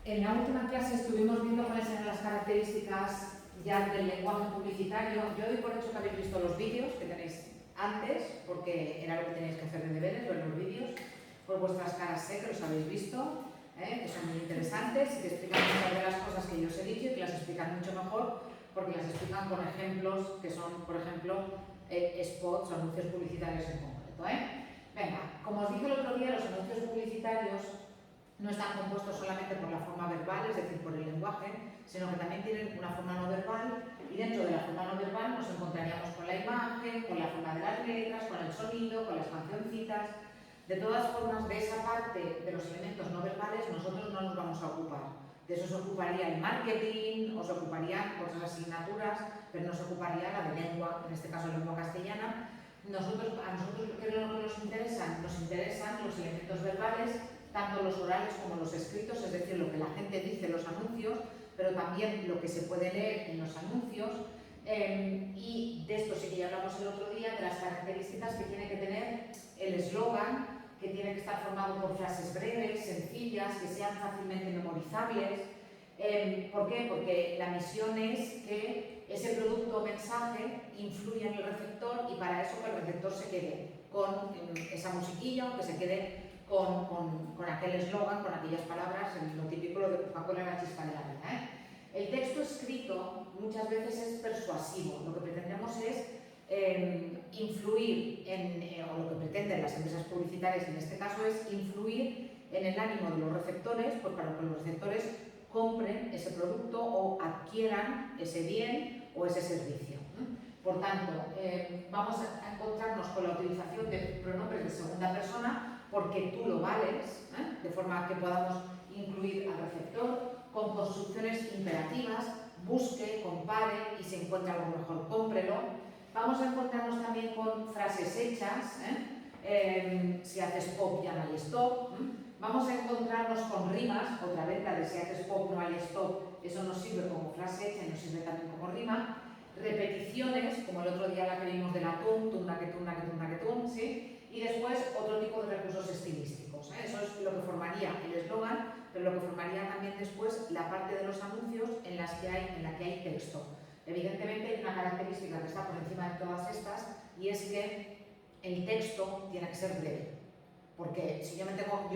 En la última clase estuvimos viendo cuáles eran las características ya del lenguaje publicitario. Yo doy por hecho que habéis visto los vídeos que tenéis antes, porque era lo que tenéis que hacer de deberes, ver los vídeos. Por vuestras caras sé que los habéis visto, que son muy interesantes y que explican muchas de las cosas que yo os he dicho y que las explican mucho mejor, porque las explican con ejemplos que son, por ejemplo, spots o anuncios publicitarios en concreto. Venga, como os dije el otro día, los anuncios publicitarios no están compuestos solamente por la forma verbal, es decir, por el lenguaje, sino que también tienen una forma no verbal, y dentro de la forma no verbal nos encontraríamos con la imagen, con la forma de las letras, con el sonido, con las cancioncitas. De todas formas, de esa parte de los elementos no verbales nosotros no nos vamos a ocupar. De eso se ocuparía el marketing, o se ocuparían otras asignaturas, pero no se ocuparía la de lengua, en este caso lengua castellana. A nosotros, ¿qué es lo que nos interesa? Nos interesan los elementos verbales, tanto los orales como los escritos, es decir, lo que la gente dice en los anuncios, pero también lo que se puede leer en los anuncios. Y de esto sí que ya hablamos el otro día, de las características que tiene que tener el eslogan, que tiene que estar formado por frases breves, sencillas, que sean fácilmente memorizables. ¿Por qué? Porque la misión es que ese producto o mensaje influya en el receptor y para eso que el receptor se quede con esa musiquilla o que se quede con aquel eslogan, con aquellas palabras, lo típico lo de Coca-Cola la chispa de la vida. El texto escrito muchas veces es persuasivo, lo que pretendemos es influir o lo que pretenden las empresas publicitarias en este caso es influir en el ánimo de los receptores, pues para que los receptores compren ese producto o adquieran ese bien o ese servicio. Por tanto, vamos a encontrarnos con la utilización de pronombres de segunda persona porque tú lo vales, de forma que podamos incluir al receptor, con construcciones imperativas, busque, compare y si encuentra algo mejor, cómprelo. Vamos a encontrarnos también con frases hechas, si haces pop ya no hay stop. Vamos a encontrarnos con rimas, otra vez la de si haces pop no hay stop, eso nos sirve como frase hecha y nos sirve también como rima. Repeticiones, como el otro día la que vimos del atún, tunda que tunda que tunda que tun, ¿sí? Y después otro tipo de recursos estilísticos. Eso es lo que formaría el eslogan, pero lo que formaría también después la parte de los anuncios en la que hay texto. Evidentemente hay una característica que está por encima de todas estas y es que el texto tiene que ser breve. Porque si yo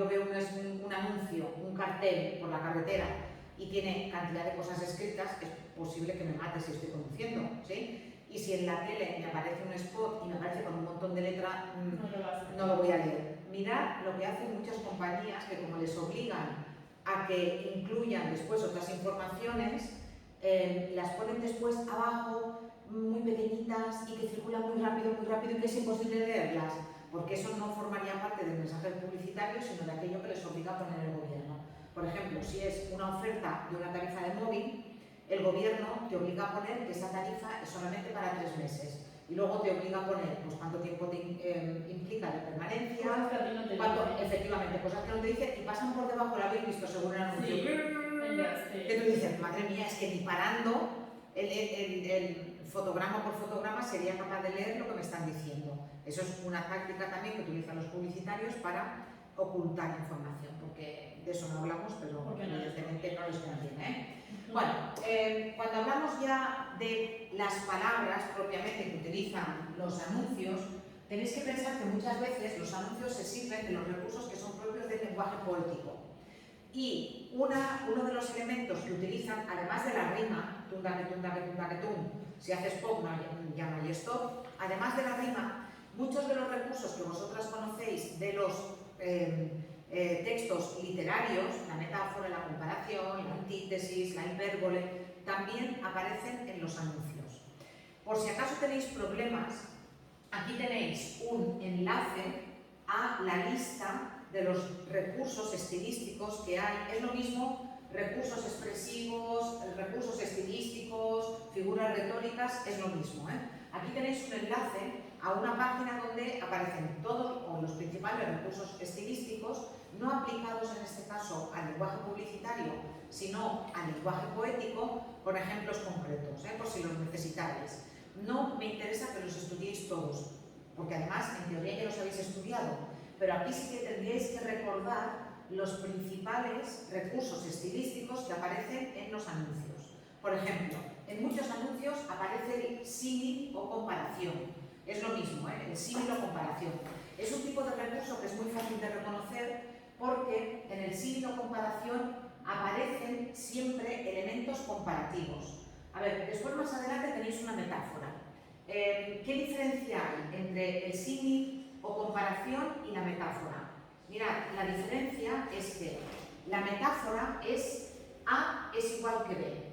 veo un anuncio, un cartel por la carretera y tiene cantidad de cosas escritas, es posible que me mate si estoy conduciendo, ¿sí? Y si en la tele me aparece un spot y me aparece con un montón de letra, no lo voy a leer. Mirad lo que hacen muchas compañías que como les obligan a que incluyan después otras informaciones, las ponen después abajo muy pequeñitas y que circulan muy rápido y que es imposible leerlas, porque eso no formaría parte del mensaje publicitario, sino de aquello que les obliga a poner el gobierno. Por ejemplo, si es una oferta de una tarifa de móvil, el gobierno te obliga a poner que esa tarifa es solamente para 3 meses. Y luego te obliga a poner pues, cuánto tiempo te implica de permanencia, efectivamente, cosas que no te dicen y pasan por debajo, lo habéis visto según el anuncio. Sí. Que tú dices, madre mía, es que ni parando el fotograma por fotograma sería capaz de leer lo que me están diciendo. Eso es una táctica también que utilizan los publicitarios para ocultar información, porque de eso no hablamos, pero evidentemente no les conviene. Bueno, cuando hablamos ya de las palabras propiamente que utilizan los anuncios, tenéis que pensar que muchas veces los anuncios se sirven de los recursos que son propios del lenguaje poético. Y uno de los elementos que utilizan, además de la rima, tunda que tunda que tunda que tun, si haces pop ya no hay stop, además de la rima, muchos de los recursos que vosotras conocéis de los textos literarios, la metáfora, la comparación, la antítesis, la hipérbole, también aparecen en los anuncios. Por si acaso tenéis problemas, aquí tenéis un enlace a la lista de los recursos estilísticos que hay. Es lo mismo recursos expresivos, recursos estilísticos, figuras retóricas, es lo mismo. Aquí tenéis un enlace a una página donde aparecen todos o los principales recursos estilísticos, no aplicados en este caso al lenguaje publicitario, sino al lenguaje poético, con ejemplos concretos, por si los necesitáis. No me interesa que los estudiéis todos, porque además en teoría ya los habéis estudiado, pero aquí sí que tendríais que recordar los principales recursos estilísticos que aparecen en los anuncios. Por ejemplo, en muchos anuncios aparece el símil o comparación. Es lo mismo, el símil o comparación. Es un tipo de recurso que es muy fácil de reconocer porque en el símil o comparación aparecen siempre elementos comparativos. A ver, después más adelante tenéis una metáfora. ¿Qué diferencia hay entre el símil o comparación y la metáfora? Mirad, la diferencia es que la metáfora es A es igual que B.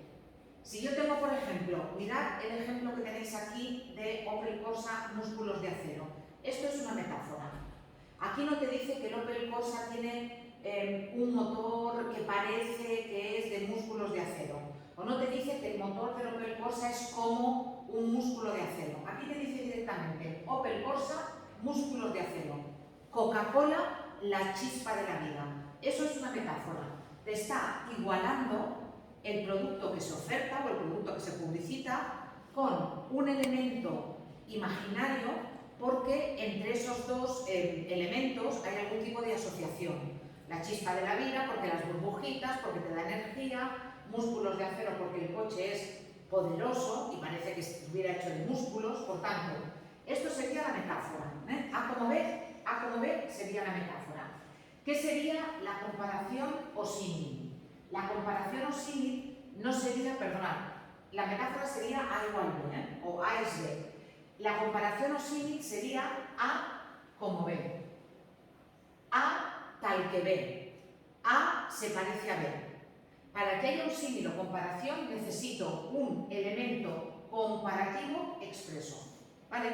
Si yo tengo, por ejemplo, mirad el ejemplo que tenéis aquí de Opel Corsa músculos de acero. Esto es una metáfora. Aquí no te dice que el Opel Corsa tiene un motor que parece que es de músculos de acero. O no te dice que el motor del Opel Corsa es como un músculo de acero. Aquí te dice directamente Opel Corsa, músculos de acero. Coca-Cola, la chispa de la vida. Eso es una metáfora. Te está igualando el producto que se oferta o el producto que se publicita con un elemento imaginario porque entre esos dos elementos hay algún tipo de asociación. La chispa de la vida porque las burbujitas, porque te da energía, músculos de acero porque el coche es poderoso y parece que estuviera hecho de músculos, por tanto, esto sería la metáfora. A como B sería la metáfora. ¿Qué sería la comparación o símil? La comparación o símil no sería, perdonad, la metáfora sería A igual B, o A es B. La comparación o símil sería A como B. A tal que B. A se parece a B. Para que haya un símil o comparación necesito un elemento comparativo expreso. ¿Vale?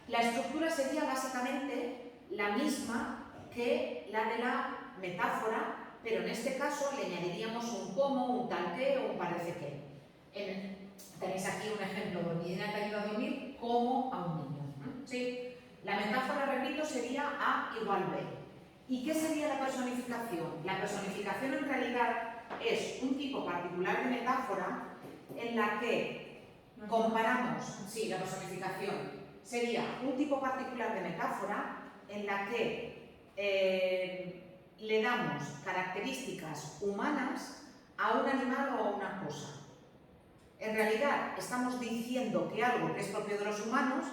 La estructura sería básicamente la misma que la de la metáfora, pero en este caso le añadiríamos un como, un tal que o un parece que. Tenéis aquí un ejemplo donde Irina te ayuda a dormir como a un niño. ¿Sí? La metáfora, repito, sería A igual B. ¿Y qué sería la personificación? La personificación en realidad es un tipo particular de metáfora en la que comparamos, sí, la personificación sería un tipo particular de metáfora en la que le damos características humanas a un animal o a una cosa. En realidad estamos diciendo que algo que es propio de los humanos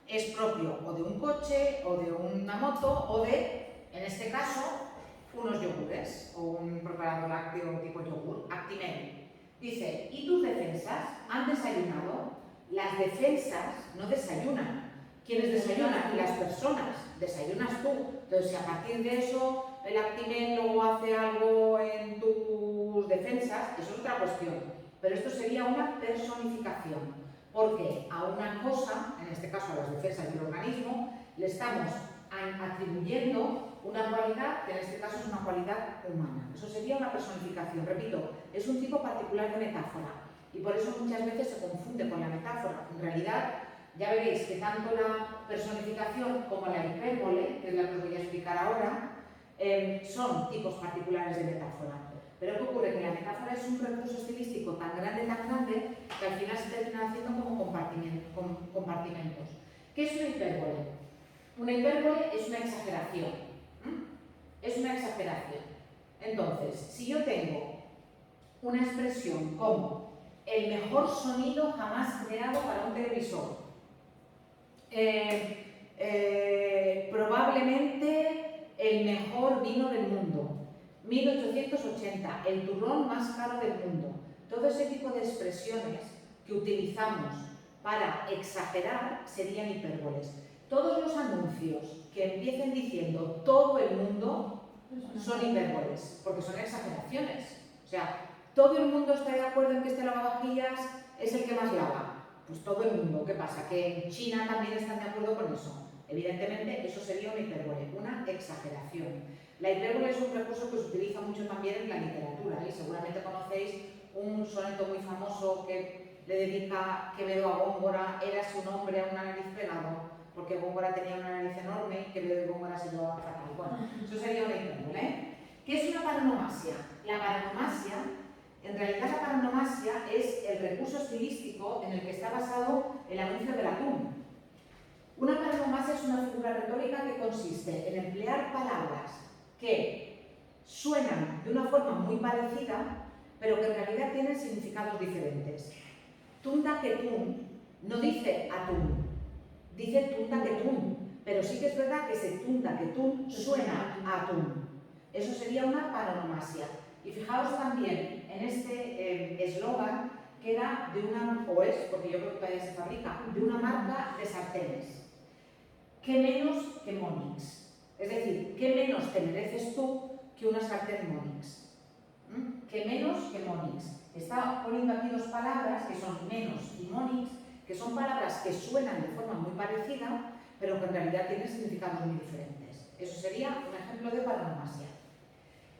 es propio o de un coche, o de una moto, o de, en este caso, unos yogures, o un preparado lácteo tipo yogur, Actimel. Dice, ¿y tus defensas han desayunado? Las defensas no desayunan. ¿Quiénes desayunan? Las personas. Desayunas tú. Entonces, si a partir de eso el Actimel luego hace algo en tus defensas, eso es otra cuestión. Pero esto sería una personificación, porque a una cosa, en este caso a las defensas del organismo, le estamos atribuyendo una cualidad que en este caso es una cualidad humana. Eso sería una personificación. Repito, es un tipo particular de metáfora y por eso muchas veces se confunde con la metáfora. En realidad, ya veréis que tanto la personificación como la hipérbole, que es la que os voy a explicar ahora, son tipos particulares de metáfora. Pero ¿qué ocurre? Que la metáfora es un recurso estilístico tan grande, que al final se termina haciendo como compartimentos. ¿Qué es una hipérbole? Una hipérbole es una exageración. Es una exageración. Entonces, si yo tengo una expresión como el mejor sonido jamás creado para un televisor, probablemente el mejor vino del mundo, 1880, el turrón más caro del mundo. Todo ese tipo de expresiones que utilizamos para exagerar serían hipérboles. Todos los anuncios que empiecen diciendo todo el mundo son hipérboles, porque son exageraciones. O sea, ¿todo el mundo está de acuerdo en que este lavavajillas es el que más lava? Pues todo el mundo. ¿Qué pasa? ¿Que en China también están de acuerdo con eso? Evidentemente, eso sería una hipérbole, una exageración. La hipérbole es un recurso que se utiliza mucho también en la literatura y seguramente conocéis un soneto muy famoso que le dedica Quevedo a Góngora, érase un hombre a una nariz pegado, porque Góngora tenía una nariz enorme y Quevedo y Góngora se llevaban fatal. Bueno, eso sería una hipérbole. ¿Qué es una paronomasia? La paronomasia, en realidad la paronomasia es el recurso estilístico en el que está basado el anuncio del atún. Una paronomasia es una figura retórica que consiste en emplear palabras que suenan de una forma muy parecida, pero que en realidad tienen significados diferentes. Tundaquetún no dice atún, dice tundaquetún, pero sí que es verdad que ese tundaquetún suena a atún. Eso sería una paronomasia. Y fijaos también en este eslogan que era de una, o es, porque yo creo que todavía se fabrica, de una marca de sartenes. ¿Qué menos que Monix? Es decir, ¿qué menos te mereces tú que una sartén Monix? ¿Qué menos que Monix? Está poniendo aquí dos palabras que son menos y Monix, que son palabras que suenan de forma muy parecida, pero que en realidad tienen significados muy diferentes. Eso sería un ejemplo de paronomasia.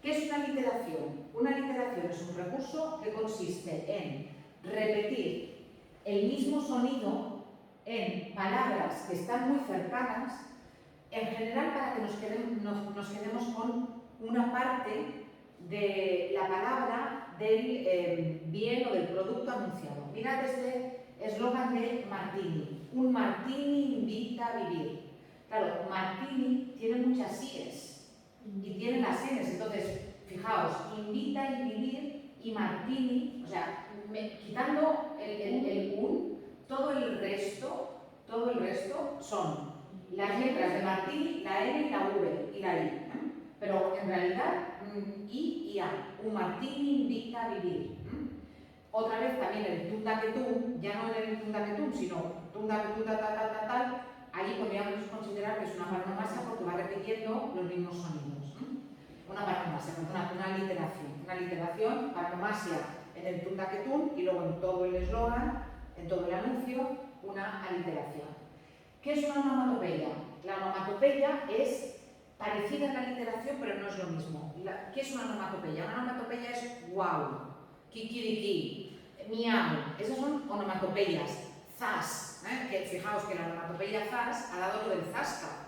¿Qué es una literación? Una literación es un recurso que consiste en repetir el mismo sonido en palabras que están muy cercanas, en general para que nos quedemos con una parte de la palabra del bien o del producto anunciado. Mirad este eslogan de Martini. Un martini invita a vivir. Claro, martini tiene muchas síes y tiene las N's, entonces, fijaos, invita y vivir y martini, o sea, quitando el un, todo el resto son las letras de martini, la N y la V y la I, ¿eh? Pero en realidad, I y A, un martini invita a vivir. Otra vez también el tundaquetún, ya no en el tundaquetún, sino tundaquetún, tal, allí podríamos considerar que es una paronomasia porque va repitiendo los mismos sonidos. Una paronomasia, una literación, paronomasia en el tundaquetún y luego en todo el eslogan, en todo el anuncio, una aliteración. ¿Qué es una onomatopeya? La onomatopeya es parecida a la literación, pero no es lo mismo. ¿Qué es una onomatopeya? Una onomatopeya es wow, kikiriki, miau. Esas son onomatopeyas. Zas, que fijaos que la onomatopeya zas ha dado lo del zasca.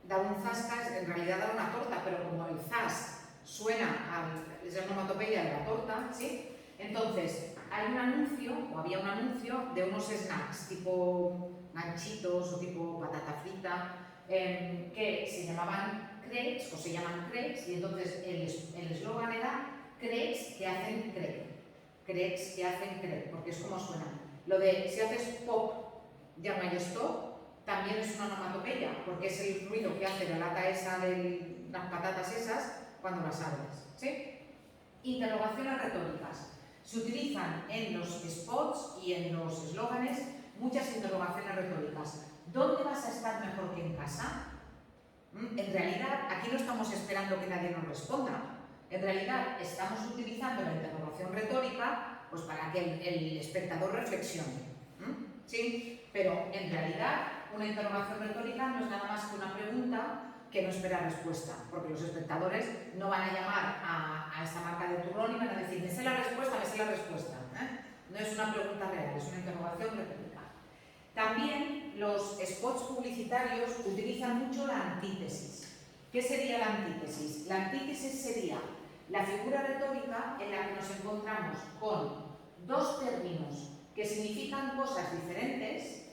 Dar un zasca es en realidad dar una torta, pero como el zas suena es la onomatopeya de la torta, ¿sí? Entonces, hay un anuncio, o había un anuncio, de unos snacks tipo ganchitos o tipo patata frita, que se llamaban crepes, o se llaman crepes, y entonces el eslogan era crepes que hacen crepe. Crepes que hacen crepe, porque es como suena. Lo de si haces pop, llama y stop, también es una onomatopeya, porque es el ruido que hace la lata esa de las patatas esas cuando las abres, ¿sí? Interrogaciones retóricas. Se utilizan en los spots y en los eslóganes muchas interrogaciones retóricas. ¿Dónde vas a estar mejor que en casa? En realidad, aquí no estamos esperando que nadie nos responda. En realidad, estamos utilizando la interrogación retórica pues, para que el espectador reflexione. ¿Sí? Pero, en realidad, una interrogación retórica no es nada más que una pregunta que no espera respuesta, porque los espectadores no van a llamar a esta marca de turrón y van a decir, me sé la respuesta, No es una pregunta real, es una interrogación retórica. También los spots publicitarios utilizan mucho la antítesis. ¿Qué sería la antítesis? La antítesis sería la figura retórica en la que nos encontramos con dos términos que significan cosas diferentes,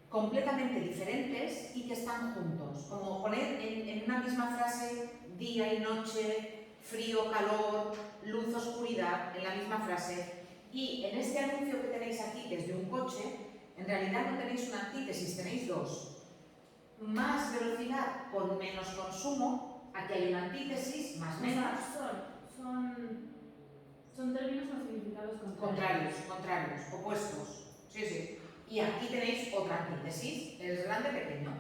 completamente diferentes y que están juntos, como poner en una misma frase día y noche, frío, calor, luz, oscuridad, en la misma frase. Y en este anuncio que tenéis aquí, que es de un coche, en realidad no tenéis una antítesis, tenéis dos. Más velocidad con menos consumo, aquí hay una antítesis, más menos. Son términos con significados contrarios. Contrarios, opuestos. Sí. Y aquí tenéis otra antítesis, es grande, pequeño.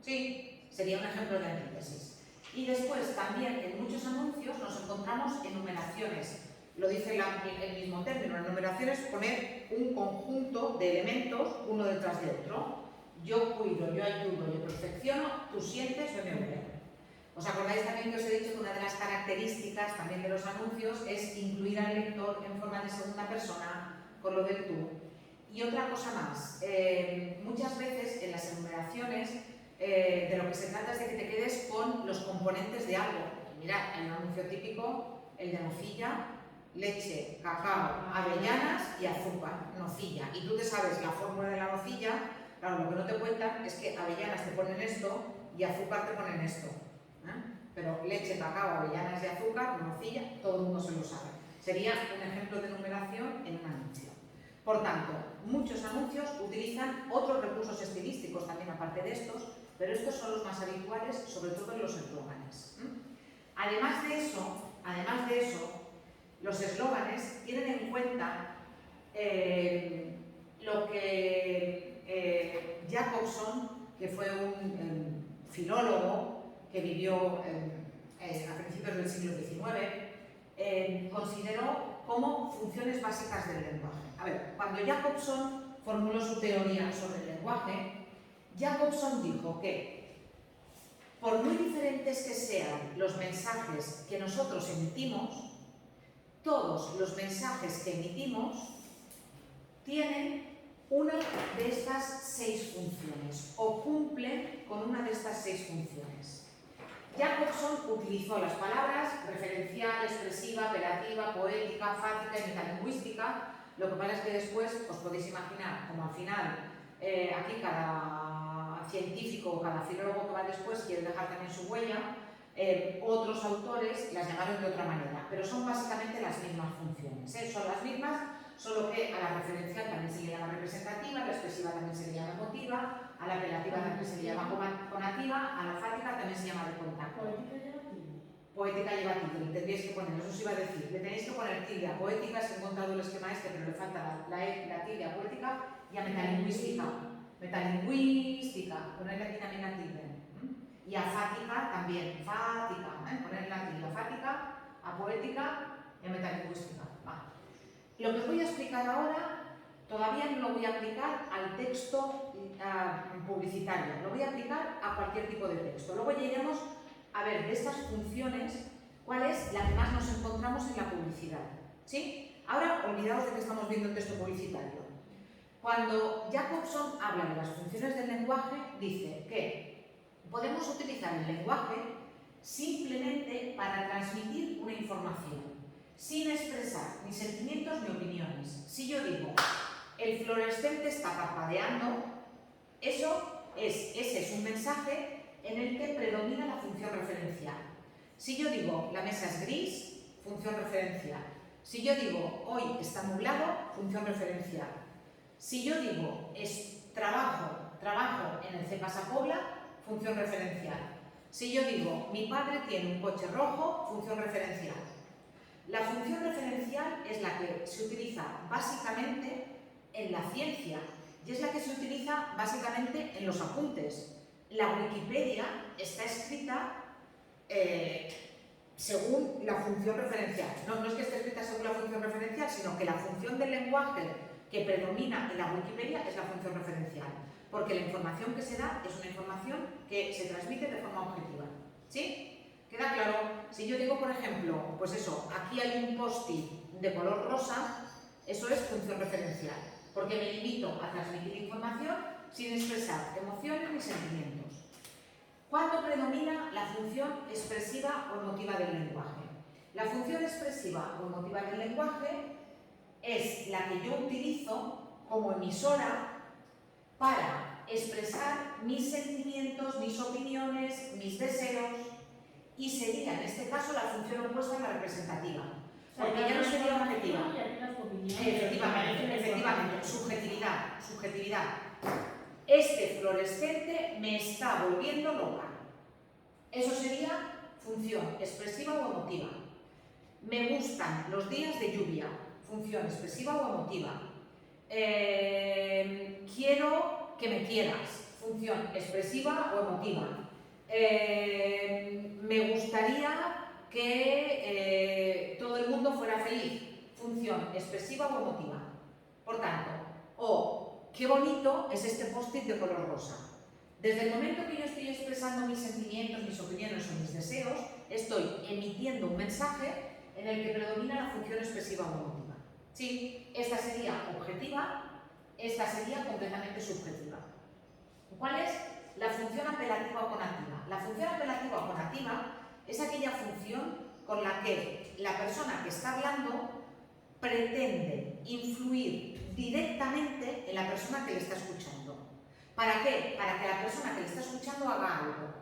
Sí, sería un ejemplo de antítesis. Y después también en muchos anuncios nos encontramos enumeraciones. Lo dice el mismo término, la enumeración es poner un conjunto de elementos uno detrás de otro. Yo cuido, yo ayudo, yo perfecciono, tú sientes, yo me veo. ¿Os acordáis también que os he dicho que una de las características también de los anuncios es incluir al lector en forma de segunda persona con lo del tú? Y otra cosa más, muchas veces en las enumeraciones de lo que se trata es de que te quedes con los componentes de algo. Mirad, hay un anuncio típico, el de nocilla, leche, cacao, avellanas y azúcar, nocilla. Y tú te sabes la fórmula de la nocilla, claro, lo que no te cuentan es que avellanas te ponen esto y azúcar te ponen esto. pero leche, cacao, avellanas y azúcar, nocilla, todo el mundo se lo sabe. Sería un ejemplo de numeración en un anuncio. Por tanto, muchos anuncios utilizan otros recursos estilísticos también aparte de estos, pero estos son los más habituales, sobre todo en los eslóganes. Además de eso, los eslóganes tienen en cuenta lo que Jacobson, que fue un filólogo que vivió a principios del siglo XIX, consideró como funciones básicas del lenguaje. A ver, cuando Jacobson formuló su teoría sobre el lenguaje, Jacobson dijo que por muy diferentes que sean los mensajes que nosotros emitimos, todos los mensajes que emitimos tienen una de estas 6 funciones o cumplen con una de estas 6 funciones. Jacobson utilizó las palabras referencial, expresiva, apelativa, poética, fática y metalingüística. Lo que pasa es que después os podéis imaginar, como al final aquí cada científico o cada filólogo que va después quiere dejar también su huella, otros autores las llamaron de otra manera, pero son básicamente las mismas funciones, son las mismas, solo que a la referencial también se le llama representativa, a la expresiva también se le llama emotiva, a la apelativa también se le llama conativa, a la fática también se llama de contacto. Poética lleva tilde, le tendríais que poner, eso os iba a decir, le tenéis que poner tilde a poética, se ha encontrado el esquema este, pero le falta la tilde a poética y a metalingüística. Metalingüística, ponerle aquí también la tilde. Y a fática también, fática, ponerle la tilde a fática, a poética y a metalingüística. Lo que os voy a explicar ahora todavía no lo voy a aplicar al texto publicitario, lo voy a aplicar a cualquier tipo de texto. Luego ya iremos a ver de estas funciones cuál es la que más nos encontramos en la publicidad. ¿Sí? Ahora olvidaos de que estamos viendo el texto publicitario. Cuando Jacobson habla de las funciones del lenguaje, dice que podemos utilizar el lenguaje simplemente para transmitir una información, sin expresar ni sentimientos ni opiniones. Si yo digo, el fluorescente está parpadeando, ese es un mensaje en el que predomina la función referencial. Si yo digo, la mesa es gris, función referencial. Si yo digo, hoy está nublado, función referencial. Si yo digo, es trabajo en el CEPAS Pobla, función referencial. Si yo digo, mi padre tiene un coche rojo, función referencial. La función referencial es la que se utiliza básicamente en la ciencia y es la que se utiliza básicamente en los apuntes. La Wikipedia está escrita según la función referencial. No es que esté escrita según la función referencial, sino que la función del lenguaje que predomina en la Wikipedia es la función referencial, porque la información que se da es una información que se transmite de forma objetiva. ¿Sí? ¿Queda claro? Si yo digo, por ejemplo, pues eso, aquí hay un post-it de color rosa, eso es función referencial, porque me limito a transmitir información sin expresar emociones ni sentimientos. ¿Cuándo predomina la función expresiva o emotiva del lenguaje? La función expresiva o emotiva del lenguaje es la que yo utilizo como emisora para expresar mis sentimientos, mis opiniones, mis deseos, y sería en este caso la función opuesta a la representativa, porque ya no sería objetiva. Efectivamente, subjetividad. Este fluorescente me está volviendo loca. Eso sería función expresiva o emotiva. Me gustan los días de lluvia, función expresiva o emotiva. Quiero que me quieras, función expresiva o emotiva. Me gustaría que todo el mundo fuera feliz, función expresiva o emotiva. Por tanto, qué bonito es este post-it de color rosa. Desde el momento que yo estoy expresando mis sentimientos, mis opiniones o mis deseos, estoy emitiendo un mensaje en el que predomina la función expresiva o emotiva. ¿Sí? Esta sería objetiva, esta sería completamente subjetiva. ¿Cuál es la función apelativa o conativa? La función apelativa o conativa es aquella función con la que la persona que está hablando pretende influir directamente en la persona que le está escuchando. ¿Para qué? Para que la persona que le está escuchando haga algo.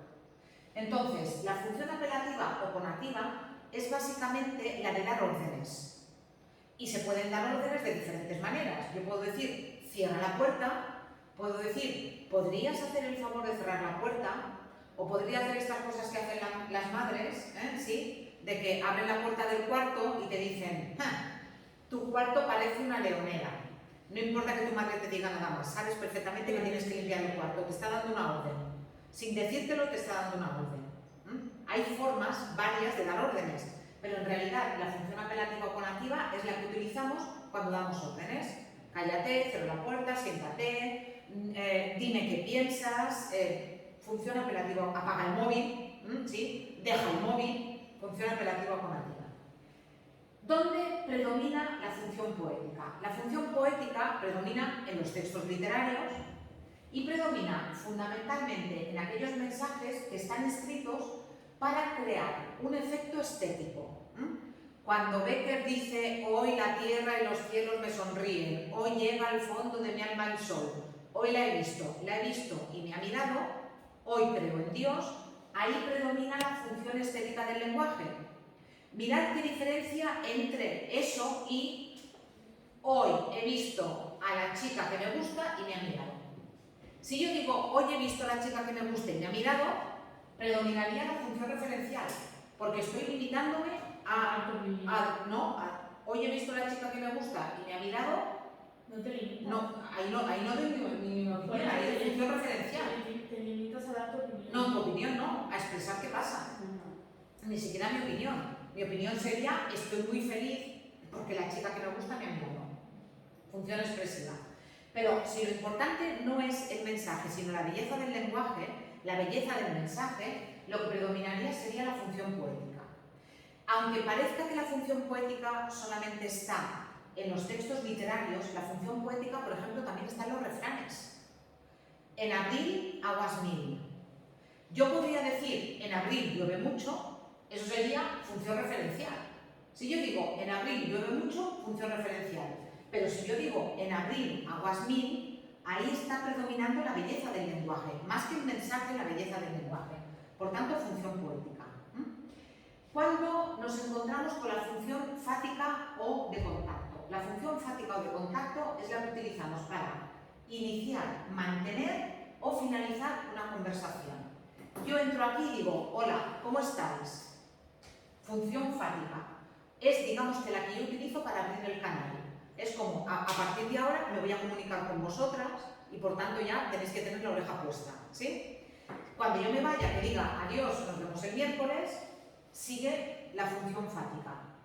Entonces, la función apelativa o conativa es básicamente la de dar órdenes. Y se pueden dar órdenes de diferentes maneras. Yo puedo decir, cierra la puerta, puedo decir, ¿podrías hacer el favor de cerrar la puerta? O podría hacer estas cosas que hacen las madres, ¿sí? De que abren la puerta del cuarto y te dicen, tu cuarto parece una leonera. No importa que tu madre te diga nada más, sabes perfectamente que tienes que limpiar el cuarto, te está dando una orden. Sin decírtelo te está dando una orden. Hay formas varias de dar órdenes, pero en realidad la función apelativa o conativa es la que utilizamos cuando damos órdenes. Cállate, cierra la puerta, siéntate, dime qué piensas, función apelativa, apaga el móvil, ¿sí? Deja el móvil, función apelativa o conativa. ¿Dónde predomina la función poética? La función poética predomina en los textos literarios y predomina fundamentalmente en aquellos mensajes que están escritos para crear un efecto estético. Cuando Becker dice, hoy la tierra y los cielos me sonríen, hoy llega al fondo de mi alma el sol, hoy la he visto y me ha mirado, hoy creo en Dios, ahí predomina la función estética del lenguaje. Mirad qué diferencia entre eso y hoy he visto a la chica que me gusta y me ha mirado. Si yo digo, hoy he visto a la chica que me gusta y me ha mirado, predominaría la función referencial, porque estoy limitándome hoy he visto a la chica que me gusta y me ha mirado. No te limitas. No, ahí no doy mi opinión, ahí es función referencial. Te limitas a dar tu opinión. No, tu opinión no, a expresar qué pasa. Ni siquiera mi opinión. Mi opinión sería, estoy muy feliz porque la chica que me gusta me ha mirado. Función expresiva. Pero si lo importante no es el mensaje, sino la belleza del lenguaje, la belleza del mensaje, lo que predominaría sería la función poética. Aunque parezca que la función poética solamente está en los textos literarios, la función poética, por ejemplo, también está en los refranes. En abril, aguas mil. Yo podría decir, en abril llueve mucho, eso sería función referencial. Si yo digo, en abril llueve mucho, función referencial. Pero si yo digo, en abril, aguas mil, ahí está predominando la belleza del lenguaje, más que el mensaje, la belleza del lenguaje. Por tanto, función poética. ¿Cuándo nos encontramos con la función fática o de contacto? La función fática o de contacto es la que utilizamos para iniciar, mantener o finalizar una conversación. Yo entro aquí y digo, hola, ¿cómo estáis? Función fática. Es, digamos, que la que yo utilizo para abrir el canal. Es como, a partir de ahora me voy a comunicar con vosotras y por tanto ya tenéis que tener la oreja puesta, ¿sí? Cuando yo me vaya, que diga adiós, nos vemos el miércoles, sigue la función fática.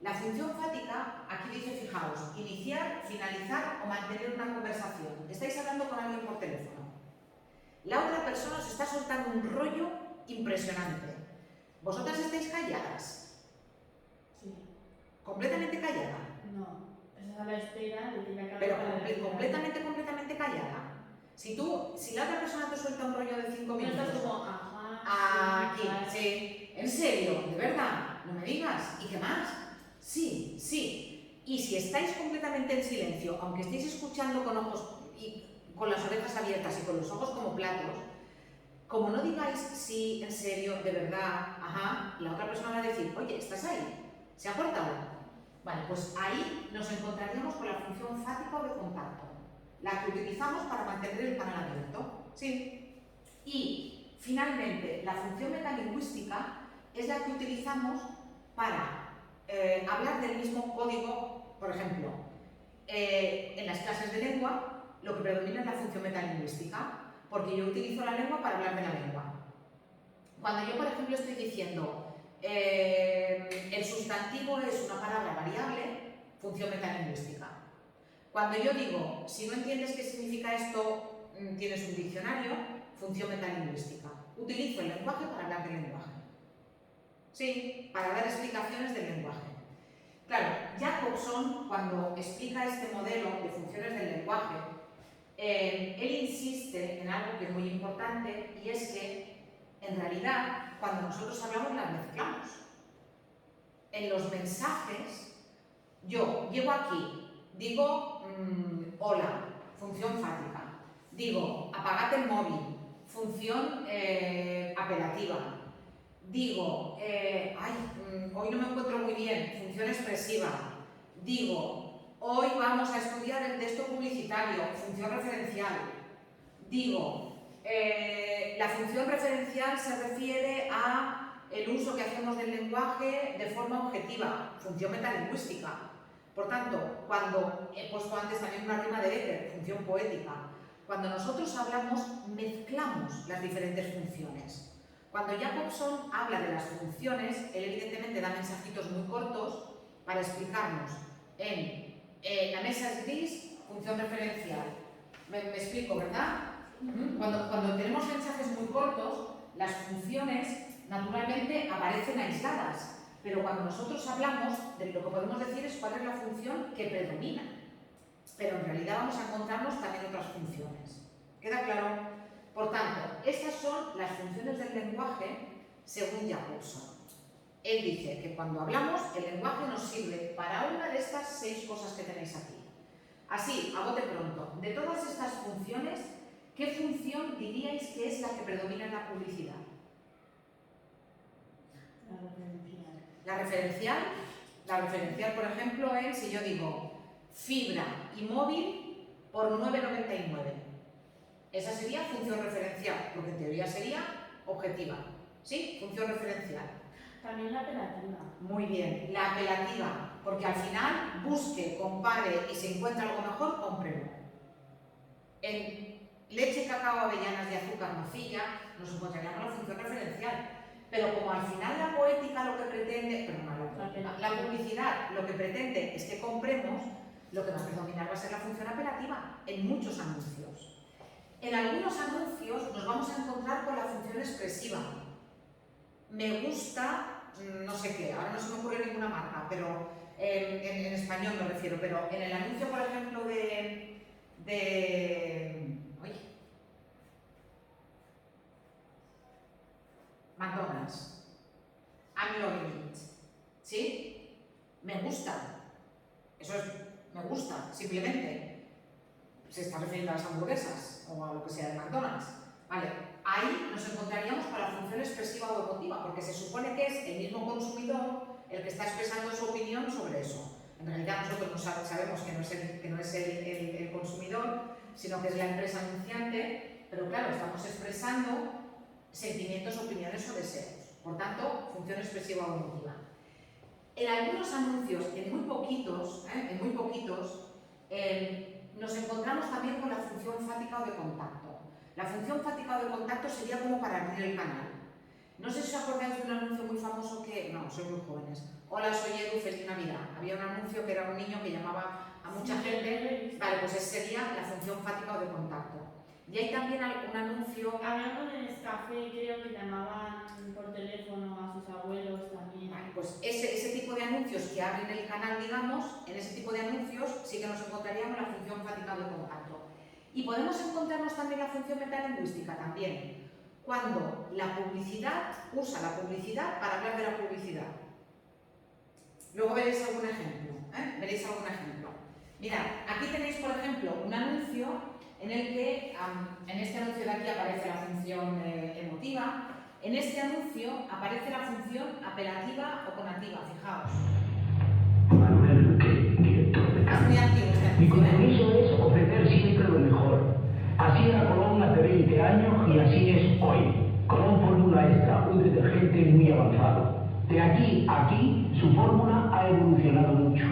La función fática, aquí dice, fijaos, iniciar, finalizar o mantener una conversación. Estáis hablando con alguien por teléfono. La otra persona os está soltando un rollo impresionante. ¿Vosotras estáis calladas? Sí. ¿Completamente callada? No, estás a la espera de que la cara. Pero completamente callada. Si la otra persona te suelta un rollo de 5 minutos. No estás como, aquí, sí. En serio, de verdad, no me digas. ¿Y qué más? Sí. Y si estáis completamente en silencio, aunque estéis escuchando con ojos y con las orejas abiertas y con los ojos como platos, como no digáis sí, en serio, de verdad, la otra persona va a decir, oye, ¿estás ahí? ¿Se ha cortado? Vale, pues ahí nos encontraríamos con la función fática o de contacto, la que utilizamos para mantener el canal abierto. Sí. Y finalmente, la función metalingüística es la que utilizamos para hablar del mismo código. Por ejemplo, en las clases de lengua lo que predomina es la función metalingüística, porque yo utilizo la lengua para hablar de la lengua. Cuando yo, por ejemplo, estoy diciendo el sustantivo es una palabra variable, función metalingüística. Cuando yo digo, si no entiendes qué significa esto, tienes un diccionario, función metalingüística. Utilizo el lenguaje para hablar del lenguaje. Sí, para dar explicaciones del lenguaje. Claro, Jacobson, cuando explica este modelo de funciones del lenguaje, él insiste en algo que es muy importante, y es que, en realidad, cuando nosotros hablamos las mezclamos. En los mensajes, yo llego aquí, digo hola, función fática. Digo, apagate el móvil, función apelativa. Digo, hoy no me encuentro muy bien, función expresiva. Digo, hoy vamos a estudiar el texto publicitario, función referencial. Digo, la función referencial se refiere a el uso que hacemos del lenguaje de forma objetiva, función metalingüística. Por tanto, cuando he puesto antes también una rima de Becker, función poética, cuando nosotros hablamos, mezclamos las diferentes funciones. Cuando Jacobson habla de las funciones, él evidentemente da mensajitos muy cortos para explicarnos. La mesa es gris, función referencial. ¿Me explico, verdad? Cuando tenemos mensajes muy cortos, las funciones naturalmente aparecen aisladas, pero cuando nosotros hablamos, de lo que podemos decir es cuál es la función que predomina. Pero en realidad vamos a encontrarnos también otras funciones. ¿Queda claro? Por tanto, estas son las funciones del lenguaje según Jacobson. Él dice que cuando hablamos, el lenguaje nos sirve para una de estas 6 cosas que tenéis aquí. Así, a bote pronto, de todas estas funciones, ¿qué función diríais que es la que predomina en la publicidad? La referencial. La referencial. La referencial, por ejemplo, es si yo digo fibra y móvil por 9,99. Esa sería función referencial, porque en teoría sería objetiva. ¿Sí? Función referencial. También la apelativa. Muy bien, la apelativa, porque al final busque, compare y si encuentra algo mejor, cómprelo. En leche, cacao, avellanas y azúcar nocilla nos encontraríamos la función referencial. Pero como al final la poética lo que pretende, la publicidad lo que pretende es que compremos, lo que va a predominar va a ser la función apelativa en muchos anuncios. En algunos anuncios nos vamos a encontrar con la función expresiva. Me gusta, no sé qué, ahora no se me ocurre ninguna marca, pero en español me refiero, pero en el anuncio, por ejemplo, McDonald's, I'm loving it, ¿sí? Me gusta, eso es, me gusta, simplemente. Se está refiriendo a las hamburguesas o a lo que sea de McDonald's. Vale, ahí nos encontraríamos con la función expresiva o emotiva, porque se supone que es el mismo consumidor el que está expresando su opinión sobre eso. En realidad nosotros no sabemos que no es el consumidor, sino que es la empresa anunciante, pero claro, estamos expresando sentimientos, opiniones o deseos. Por tanto, función expresiva o emotiva. En algunos anuncios, en muy poquitos, nos encontramos también con la función fática o de contacto. La función fática o de contacto sería como para abrir el canal. No sé si os acordáis de un anuncio muy famoso que... No, sois muy jóvenes. Hola, soy Edu, feliz Navidad. Había un anuncio que era un niño que llamaba a mucha gente. Vale, pues esa sería la función fática o de contacto. Y hay también un anuncio... Había uno de Nescafé, creo que llamaban por teléfono a sus abuelos también. Vale, pues ese tipo de anuncios que abren el canal, digamos, en ese tipo de anuncios sí que nos encontraríamos la función fática o de contacto. Y podemos encontrarnos también la función metalingüística también, cuando la publicidad usa la publicidad para hablar de la publicidad. Luego veréis algún ejemplo, Mirad, aquí tenéis, por ejemplo, un anuncio en el que, en este anuncio de aquí aparece la función emotiva, en este anuncio aparece la función apelativa o conativa, fijaos. Manuel Luque, director de Es muy antiguo este Mi anuncio, compromiso es ofrecer siempre lo mejor. Así era Colón hace 20 años y así es hoy. Colón Fórmula Extra, un detergente muy avanzado. De aquí a aquí, su fórmula ha evolucionado mucho.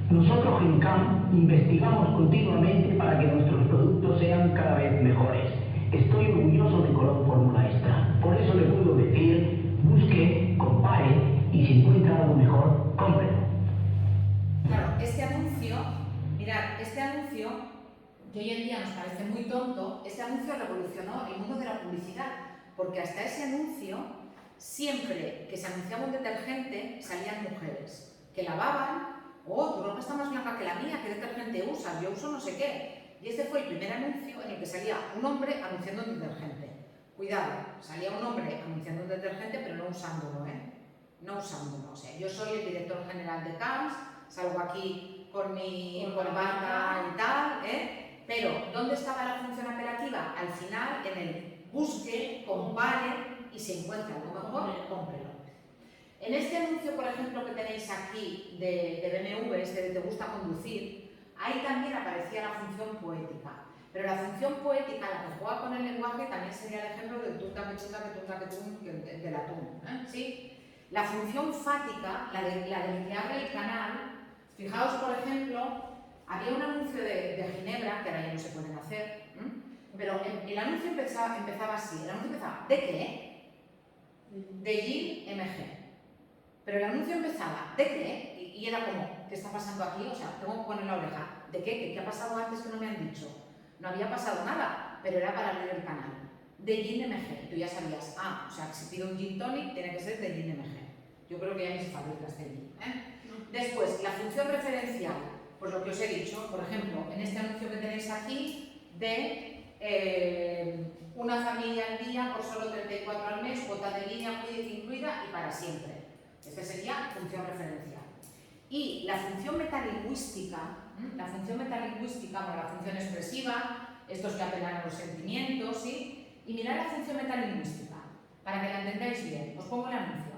Nosotros en CAM investigamos continuamente para que nuestros productos sean cada vez mejores. Estoy orgulloso de Colón Fórmula Extra. Por eso le puedo decir, busque, compare y si encuentra algo mejor, cómprelo. Claro, este anuncio, mirad, este anuncio, que hoy en día nos parece muy tonto, este anuncio revolucionó el mundo de la publicidad, porque hasta ese anuncio, siempre que se anunciaba un detergente, salían mujeres que lavaban. Oh, tu ropa está más blanca que la mía, ¿qué detergente usas? Yo uso no sé qué. Y este fue el primer anuncio en el que salía un hombre anunciando un detergente. Cuidado, salía un hombre anunciando un detergente, pero no usándolo, No usándolo. O sea, yo soy el director general de CAMS, salgo aquí con mi corbata y tal, Pero, ¿dónde estaba la función apelativa? Al final, en el busque, compare y si encuentra algo mejor, cómprelo. En este anuncio, por ejemplo, que tenéis aquí de BMW, de Te gusta conducir, ahí también aparecía la función poética. Pero la función poética, la que juega con el lenguaje, también sería el ejemplo del tunta que chunta que tunta que tun, del atún. ¿Sí? La función fática, la del que abre el canal, fijaos, por ejemplo, había un anuncio de Ginebra, que ahora ya no se pueden hacer, pero el anuncio empezaba así. El anuncio empezaba, ¿de qué? De Gin MG. Pero el anuncio empezaba, ¿de qué? Y era como, ¿qué está pasando aquí? O sea, tengo que poner la oreja. ¿De qué? ¿Qué ha pasado antes que no me han dicho? No había pasado nada, pero era para abrir el canal. De Gin MG. Tú ya sabías, o sea, que si pido un Gin Tonic, tiene que ser de Gin MG. Yo creo que ya ni se fabrica este gin. Después, la función referencial. Pues lo que os he dicho, por ejemplo, en este anuncio que tenéis aquí, de una familia al día por solo 34 al mes, cuota de línea incluida y para siempre. Esta sería función referencial. Y la función metalingüística, bueno, la función expresiva, estos que apelan a los sentimientos, ¿sí? Y mirad la función metalingüística, para que la entendáis bien. Os pongo el anuncio.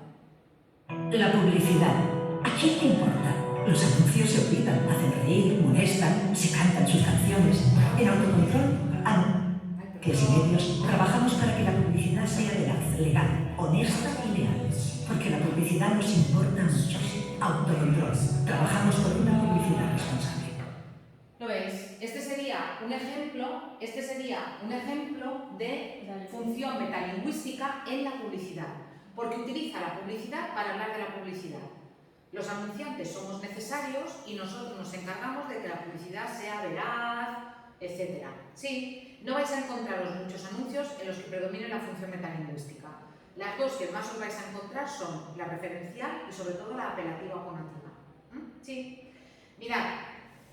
La publicidad. ¿A quién te importa? Los anuncios se olvidan, hacen reír, molestan, se cantan sus canciones. En autocontrol, que sin ellos trabajamos para que la publicidad sea veraz, legal, honesta y leal. Porque la publicidad nos importa mucho. Autocontrol. Trabajamos por una publicidad responsable. ¿Lo veis? Este sería un ejemplo de función metalingüística en la publicidad, porque utiliza la publicidad para hablar de la publicidad. Los anunciantes somos necesarios y nosotros nos encargamos de que la publicidad sea veraz, etc. Sí, no vais a encontraros muchos anuncios en los que predomine la función metalingüística. Las dos que más os vais a encontrar son la referencial y sobre todo la apelativa o conativa. Sí. Mirad,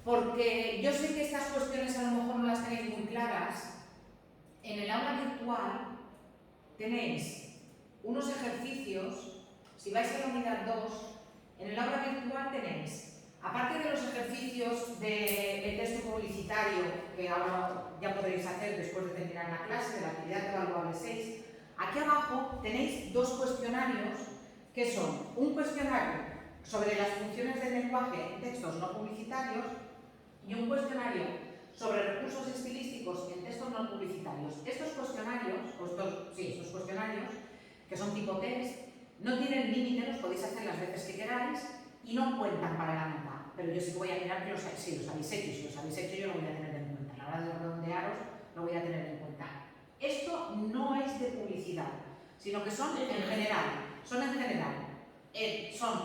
porque yo sé que estas cuestiones a lo mejor no las tenéis muy claras. En el aula virtual tenéis unos ejercicios, si vais a la unidad 2, en el aula virtual tenéis, aparte de los ejercicios de texto publicitario, que ahora ya podréis hacer después de terminar la clase, de la actividad evaluable 6, aquí abajo tenéis dos cuestionarios, que son un cuestionario sobre las funciones del lenguaje en textos no publicitarios y un cuestionario sobre recursos estilísticos en textos no publicitarios. Estos cuestionarios, estos cuestionarios, que son tipo test, no tienen límite, los podéis hacer las veces que queráis y no cuentan para la nota. Pero yo sí que voy a mirar que los habéis hecho, y si los habéis hecho yo lo voy a tener en cuenta. A la hora de redondearos lo voy a tener en cuenta. Esto no es de publicidad, sino que son en general. Son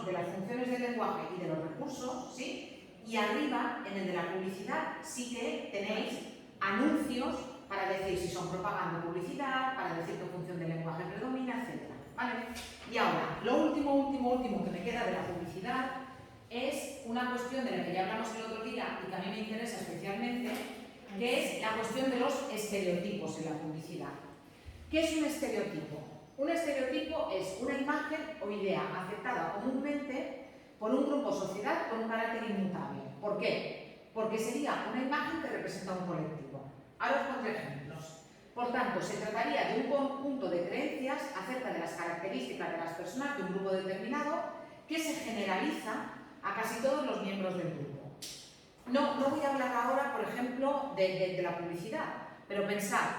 de las funciones del lenguaje y de los recursos, ¿sí? Y arriba, en el de la publicidad, sí que tenéis anuncios para decir si son propaganda o publicidad, para decir qué función del lenguaje predomina, etc. ¿Vale? Y ahora, lo último que me queda de la publicidad es una cuestión de la que ya hablamos el otro día y que a mí me interesa especialmente, que es la cuestión de los estereotipos en la publicidad. ¿Qué es un estereotipo? Un estereotipo es una imagen o idea aceptada comúnmente por un grupo o sociedad con un carácter inmutable. ¿Por qué? Porque sería una imagen que representa un colectivo. Ahora os pondré ejemplos. Por tanto, se trataría de un conjunto de creencias acerca de las características de las personas de un grupo determinado que se generaliza a casi todos los miembros del grupo. No voy a hablar ahora, por ejemplo, de la publicidad, pero pensad,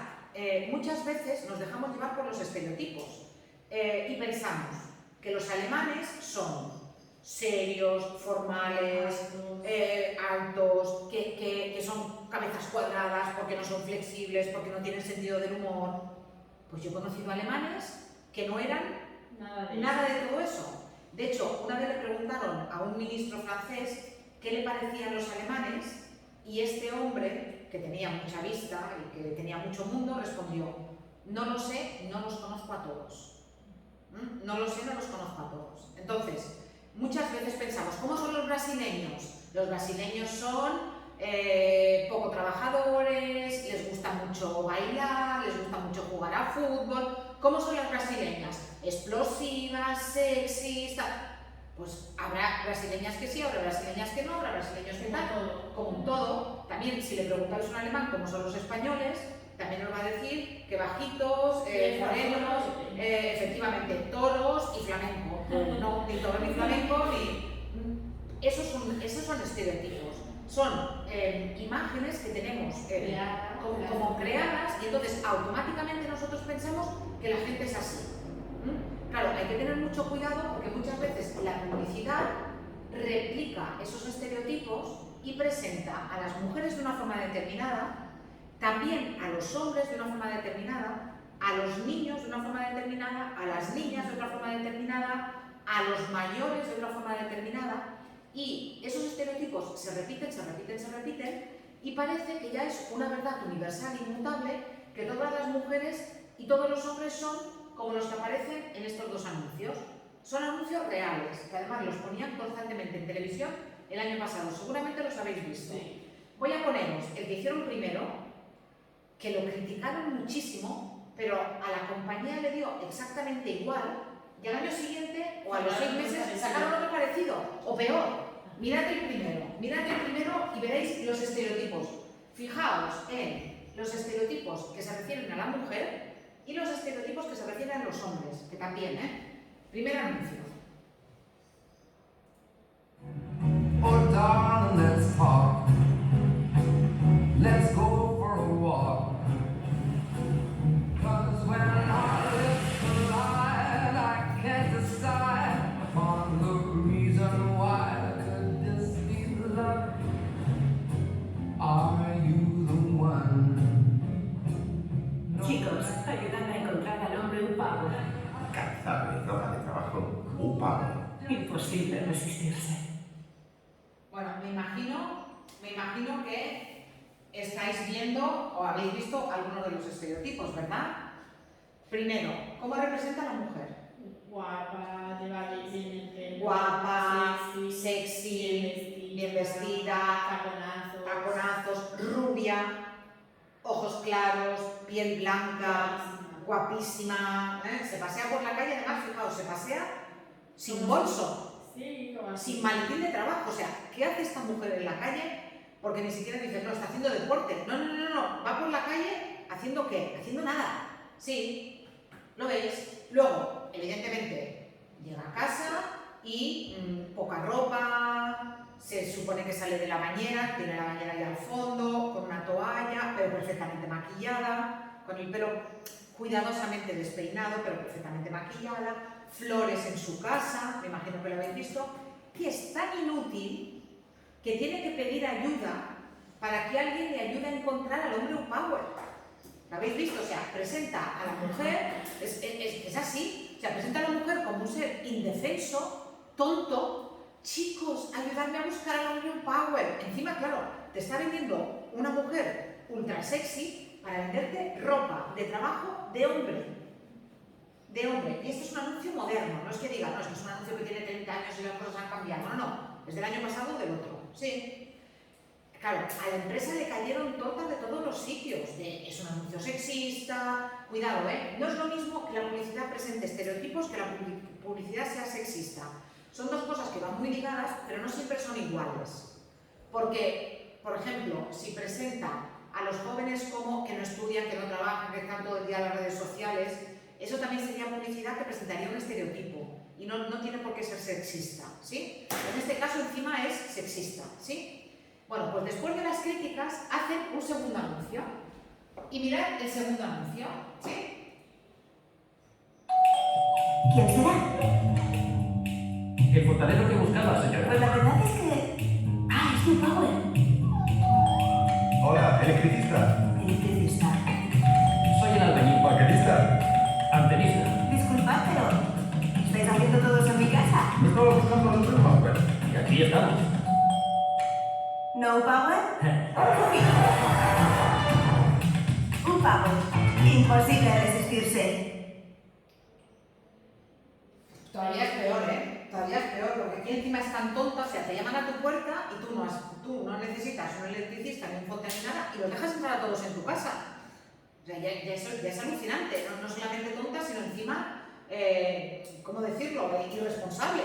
muchas veces nos dejamos llevar por los estereotipos y pensamos que los alemanes son serios, formales, altos, que son cabezas cuadradas porque no son flexibles, porque no tienen sentido del humor. Pues yo he conocido alemanes que no eran nada de todo eso. De hecho, una vez le preguntaron a un ministro francés qué le parecían los alemanes y este hombre, que tenía mucha vista y que tenía mucho mundo, respondió: no lo sé, no los conozco a todos. No lo sé, no los conozco a todos. Entonces, muchas veces pensamos, ¿cómo son los brasileños? Los brasileños son poco trabajadores, les gusta mucho bailar, les gusta mucho jugar a fútbol. ¿Cómo son las brasileñas? Explosivas, sexys, tal. Pues habrá brasileñas que sí, habrá brasileñas que no, habrá brasileños que tal, como un todo. También, si le preguntáis a un alemán cómo son los españoles, también nos va a decir que bajitos, morenos, efectivamente, toros y flamenco. No, ni toro ni flamenco, ni... Esos son estereotipos. Son imágenes que tenemos como creadas, y entonces automáticamente nosotros pensamos que la gente es así. Claro, hay que tener mucho cuidado porque muchas veces la publicidad replica esos estereotipos y presenta a las mujeres de una forma determinada, también a los hombres de una forma determinada, a los niños de una forma determinada, a las niñas de otra forma determinada, a los mayores de otra forma determinada, y esos estereotipos se repiten y parece que ya es una verdad universal e inmutable que todas las mujeres y todos los hombres son como los que aparecen en estos dos anuncios. Son anuncios reales, que además los ponían constantemente en televisión el año pasado, seguramente los habéis visto. Sí. Voy a poneros el que hicieron primero, que lo criticaron muchísimo, pero a la compañía le dio exactamente igual, y al año siguiente o a los 6 meses sacaron otro parecido, o peor. Mirad el primero y veréis los estereotipos. Fijaos en los estereotipos que se refieren a la mujer y los estereotipos que se refieren a los hombres, que también, Primer anuncio. Oh darling, let's talk. Let's go for a walk. 'Cause when our lips collide, I can't decide upon the reason why. Could this be love? Are you the one? Chicos, ayúdame a encontrar al hombre upavo. Cansado y hoja de trabajo, upavo. Imposible resistirse. Bueno, me imagino que estáis viendo o habéis visto algunos de los estereotipos, ¿verdad? Primero, ¿cómo representa a la mujer? Guapa, lleva bien el pelo. Guapa, sexy, bien vestida, taconazos, rubia, ojos claros, piel blanca, guapísima, se pasea por la calle, además, fijaos, se pasea sin bolso. Sí, como así. Sin maletín de trabajo, o sea, ¿qué hace esta mujer en la calle? Porque ni siquiera dice, no, está haciendo deporte. No, va por la calle haciendo ¿qué? Haciendo nada. Sí, lo veis. Luego, evidentemente, llega a casa y poca ropa, se supone que sale de la bañera, tiene la bañera ahí al fondo, con una toalla, pero perfectamente maquillada, con el pelo cuidadosamente despeinado, pero perfectamente maquillada, flores en su casa, me imagino que lo habéis visto, y es tan inútil que tiene que pedir ayuda para que alguien le ayude a encontrar al hombre Power. ¿Lo habéis visto? O sea, presenta a la mujer, es así, o sea, presenta a la mujer como un ser indefenso, tonto. Chicos, ayudadme a buscar al hombre Power. Encima, claro, te está vendiendo una mujer ultra sexy para venderte ropa de trabajo de hombre. Y este es un anuncio moderno, no es que diga, no, es que es un anuncio que tiene 30 años y las cosas han cambiado, no, es del año pasado o del otro, sí. Claro, a la empresa le cayeron tortas de todos los sitios, es un anuncio sexista, cuidado, no es lo mismo que la publicidad presente estereotipos que la publicidad sea sexista. Son dos cosas que van muy ligadas, pero no siempre son iguales. Porque, por ejemplo, si presenta a los jóvenes como que no estudian, que no trabajan, que están todo el día en las redes sociales, eso también sería publicidad que presentaría un estereotipo y no tiene por qué ser sexista, ¿sí? En este caso encima es sexista, ¿sí? Bueno, pues después de las críticas hacen un segundo anuncio y mirad el segundo anuncio, ¿sí? ¿Quién será? El fontanero que buscaba, señora. Pues la verdad es que... ¡Ah, es tu Power! Hola, electricista. Electricista. Soy el albañil. Maquinista. Antenista. Disculpad, pero... ¿estáis haciendo todo eso en mi casa? Me estaba buscando al hombre Power. Y aquí estamos. ¿No Power? Un Power. Imposible resistirse. Todavía es peor, Todavía es peor, porque aquí encima es tan tonta, o sea, te llaman a tu puerta y tú no necesitas un electricista ni un fontanero ni nada y los dejas entrar a todos en tu casa. O sea, ya es alucinante, no solamente tonta, sino encima, ¿cómo decirlo?, irresponsable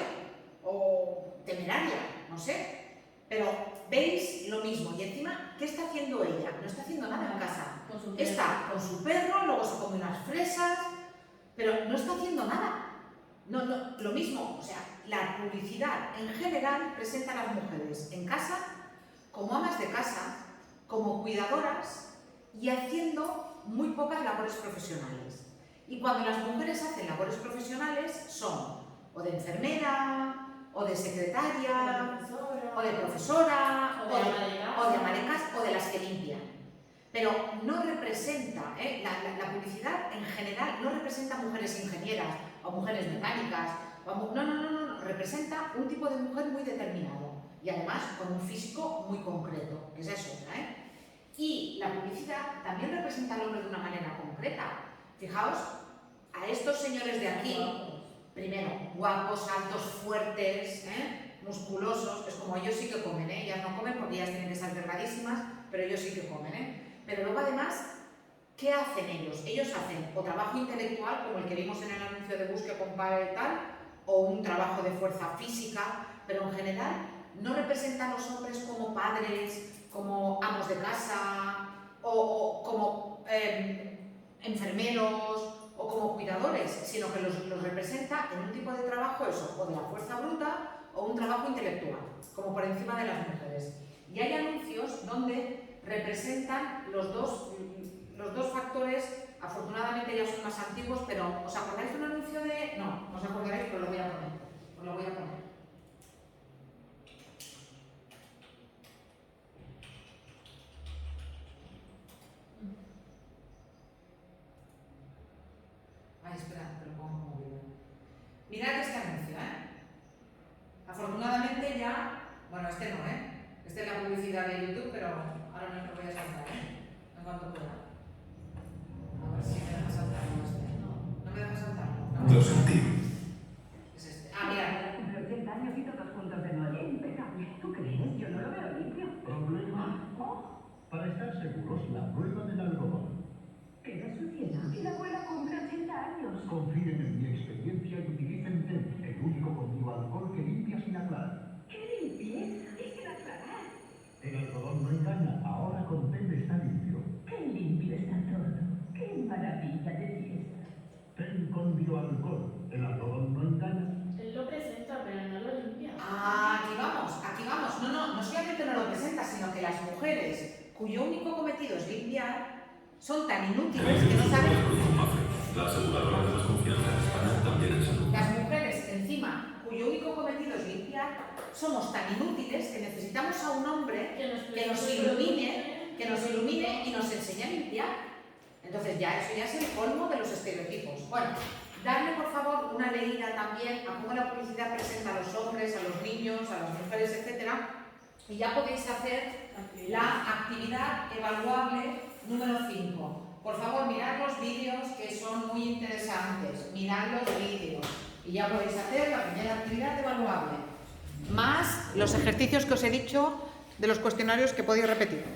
o temeraria, no sé. Pero veis lo mismo y encima, ¿qué está haciendo ella? No está haciendo nada en casa. Con su perro. está con su perro, luego se come unas fresas, pero no está haciendo nada. No, lo mismo, o sea, la publicidad en general presenta a las mujeres en casa como amas de casa, como cuidadoras y haciendo muy pocas labores profesionales. Y cuando las mujeres hacen labores profesionales son o de enfermera, o de secretaria, o de profesora, o de ama de casa, o de las que limpian. Pero no representa, la publicidad en general no representa mujeres ingenieras o mujeres mecánicas. No, representa un tipo de mujer muy determinado y además con un físico muy concreto, que esa es otra. Y la publicidad también representa al hombre de una manera concreta. Fijaos, a estos señores de aquí, primero, guapos, altos, fuertes, musculosos, es como ellos sí que comen, ellas no comen porque ellas tienen que estar delgadísimas, pero ellos sí que comen. Pero luego además, ¿qué hacen ellos? Ellos hacen o trabajo intelectual, como el que vimos en el anuncio de Busque, Compare y tal, o un trabajo de fuerza física, pero en general no representan a los hombres como padres, como amos de casa, o como enfermeros, o como cuidadores, sino que los representa en un tipo de trabajo, eso, o de la fuerza bruta, o un trabajo intelectual, como por encima de las mujeres. Y hay anuncios donde representan los dos factores, afortunadamente ya son más antiguos, pero ¿os acordáis de un anuncio de...? No, no os acordaréis, pero lo voy a poner. Os lo voy a poner. Ay, espera, que lo pongo como vídeo. Mirad este anuncio, Afortunadamente ya... Bueno, este no, Este es la publicidad de YouTube, pero ahora no lo voy a saltar, en cuanto pueda. A ver si me deja saltarlo este. No me deja saltarlo. No. Lo sentí. Es este. Ah, mira. Pero 80 años y todos juntos de nuevo. Impecable. ¿Tú crees? Yo no lo veo limpio. ¿Problema? Para estar seguros, la prueba del algodón. ¿Qué de suciedad? Y la abuela cumple 80 años. Confíen en mi experiencia y utilicen TEN, el único conmigo alcohol que limpia sin aclarar. ¿Qué limpieza? Es sin aclarar. El algodón no engaña, ahora con TEN está limpio. Qué limpio está todo. Qué maravilla de fiesta. TEN con bioalcohol, el algodón no engaña. Él lo presenta, pero no lo limpia. Ah, aquí vamos. No solamente no lo presenta, sino que las mujeres cuyo único cometido es limpiar son tan inútiles que no saben... La aseguradora de desconfianza en España también en salud. Las mujeres, encima, cuyo único cometido es limpiar, somos tan inútiles que necesitamos a un hombre que nos ilumine y nos enseñe a limpiar. Entonces eso ya es el colmo de los estereotipos. Bueno, darle por favor una leída también a cómo la publicidad presenta a los hombres, a los niños, a las mujeres, etc. Y ya podéis hacer la actividad evaluable número 5. Por favor, mirad los vídeos que son muy interesantes. Mirad los vídeos. Y ya podéis hacer la primera actividad evaluable. Más los ejercicios que os he dicho de los cuestionarios que podéis repetir.